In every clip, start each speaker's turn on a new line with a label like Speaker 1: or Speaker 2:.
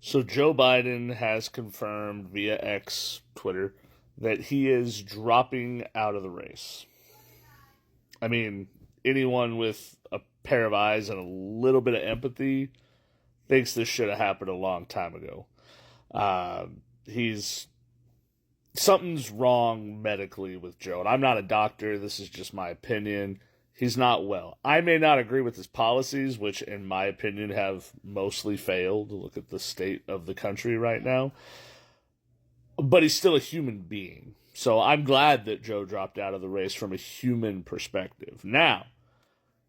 Speaker 1: So Joe Biden has confirmed via X, Twitter, that he is dropping out of the race. I mean, anyone with a pair of eyes and a little bit of empathy thinks this should have happened a long time ago. Something's wrong medically with Joe, and I'm not a doctor. This is just my opinion. He's not well. I may not agree with his policies, which in my opinion have mostly failed. Look at the state of the country right now. But he's still a human being. So I'm glad that Joe dropped out of the race from a human perspective. Now,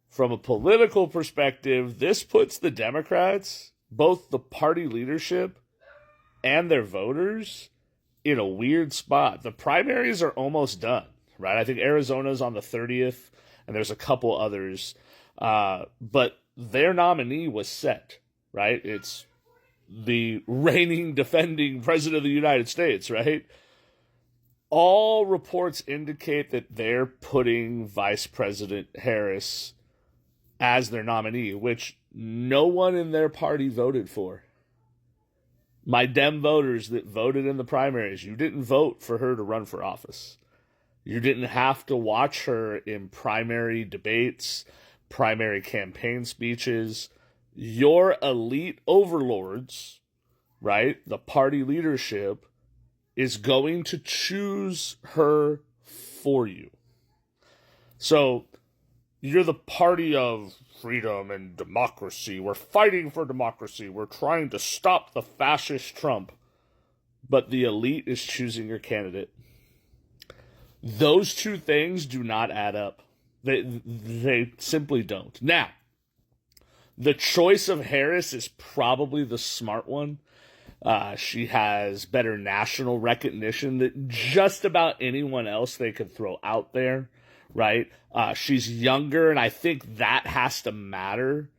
Speaker 1: from a political perspective, this puts the Democrats, both the party leadership and their voters, in a weird spot. The primaries are almost done, right? I think Arizona's on the 30th, and there's a couple others. But their nominee was set, right? It's the reigning, defending president of the United States, right? All reports indicate that they're putting Vice President Harris as their nominee, which no one in their party voted for. My Dem voters that voted in the primaries, you didn't vote for her to run for office. You didn't have to watch her in primary debates, primary campaign speeches. Your elite overlords, right, the party leadership, is going to choose her for you. So you're the party of freedom and democracy. We're fighting for democracy. We're trying to stop the fascist Trump. But the elite is choosing your candidate. Those two things do not add up. They simply don't. Now, the choice of Harris is probably the smart one. She has better national recognition than just about anyone else they could throw out there, right? She's younger, and I think that has to matter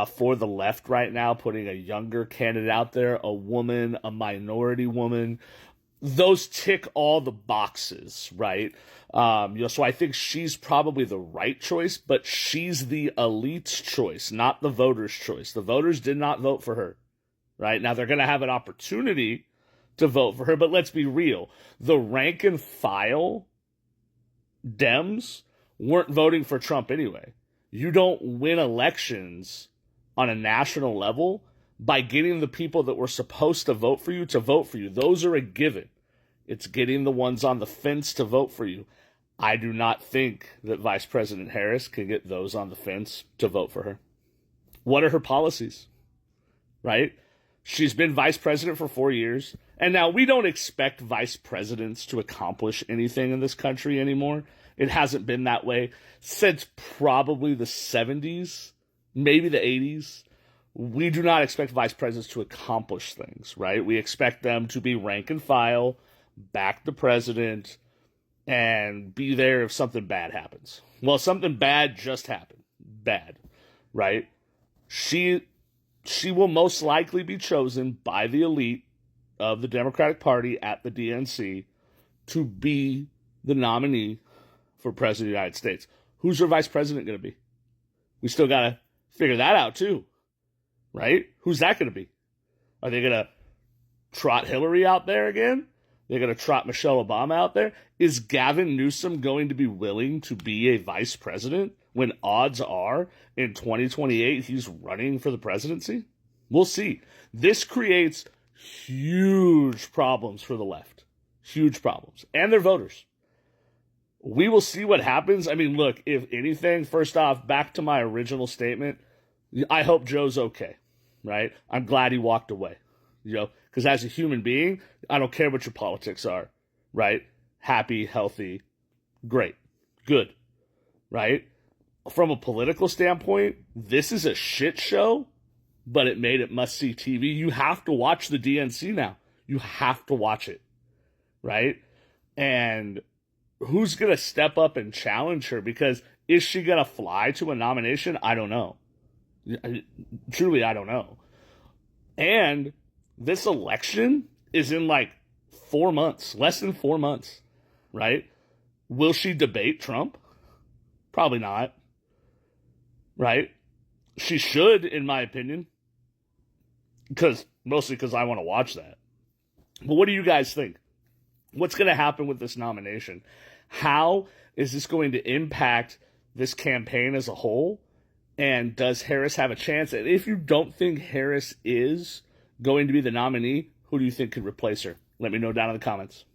Speaker 1: for the left right now, putting a younger candidate out there, a woman, a minority woman. Those tick all the boxes, right? So I think she's probably the right choice, but she's the elite's choice, not the voters' choice. The voters did not vote for her. Right? Now, they're going to have an opportunity to vote for her, but let's be real. The rank and file Dems weren't voting for Trump anyway. You don't win elections on a national level by getting the people that were supposed to vote for you to vote for you. Those are a given. It's getting the ones on the fence to vote for you. I do not think that Vice President Harris can get those on the fence to vote for her. What are her policies? Right? She's been vice president for 4 years. And now we don't expect vice presidents to accomplish anything in this country anymore. It hasn't been that way since probably the 70s, maybe the 80s. We do not expect vice presidents to accomplish things, right? We expect them to be rank and file, back the president, and be there if something bad happens. Well, something bad just happened. Bad, right? She will most likely be chosen by the elite of the Democratic Party at the DNC to be the nominee for President of the United States. Who's her vice president going to be? We still got to figure that out too, right? Who's that going to be? Are they going to trot Hillary out there again? They're going to trot Michelle Obama out there? Is Gavin Newsom going to be willing to be a vice president when odds are in 2028 he's running for the presidency? We'll see. This creates huge problems for the left. Huge problems. And their voters. We will see what happens. I mean, look, if anything, first off, back to my original statement, I hope Joe's okay, right? I'm glad he walked away, because as a human being, I don't care what your politics are, right? Happy, healthy, great, good, right? From a political standpoint, this is a shit show, but it made it must-see TV. You have to watch the DNC now. You have to watch it, right? And who's going to step up and challenge her? Because is she going to fly to a nomination? I don't know. Truly, I don't know. And this election is in like 4 months, less than 4 months, right? Will she debate Trump? Probably not, right? She should, in my opinion. mostly because I want to watch that. But what do you guys think? What's going to happen with this nomination? How is this going to impact this campaign as a whole? And does Harris have a chance? And if you don't think Harris is going to be the nominee, who do you think could replace her? Let me know down in the comments.